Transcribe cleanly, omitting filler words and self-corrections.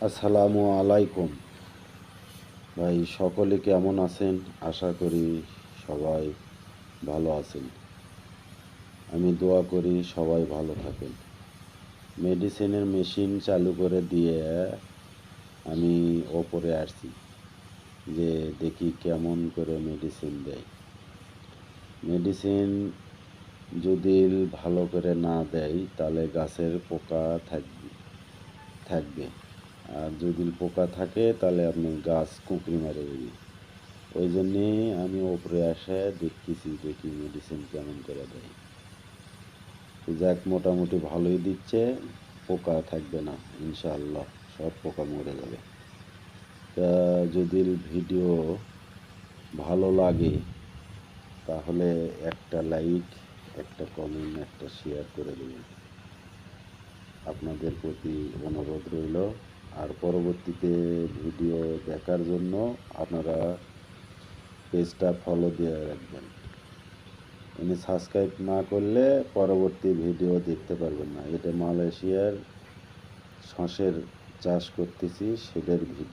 আসসালামু আলাইকুম ভাই, সকলে কেমন আছেন? আশা করি সবাই ভালো আছেন। আমি দোয়া করি সবাই ভালো থাকেন। মেডিসিনের মেশিন চালু করে দিয়ে আমি ওপরে আসছি যে দেখি কেমন করে মেডিসিন দেয়। মেডিসিন যদি ভালো করে না দেয় তাহলে গাছের পোকা থাকবে, আর যদি পোকা থাকে তাহলে আপনি গাছ কুঁকড়ি মেরে দেবে। ওই জন্যেই আমি ওপরে এসে দেখতেছি দেখি মেডিসিন কেমন করে দেয়। যাক, মোটামুটি ভালোই দিচ্ছে, পোকা থাকবে না ইনশাআল্লাহ, সব পোকা মরে যাবে। তা যদি ভিডিও ভালো লাগে তাহলে একটা লাইক, একটা কমেন্ট, একটা শেয়ার করে দেবেন। আপনাদের প্রতি অনুরোধ রইল। আর পরবর্তীতে ভিডিও দেখার জন্য আপনারা পেজটা ফলো দিয়ে রাখবেন। উনি সাবস্ক্রাইব না করলে পরবর্তী ভিডিও দেখতে পারবেন না। এটা মালয়েশিয়ার শসের চাষ করতেছি, সেটার ভিডিও।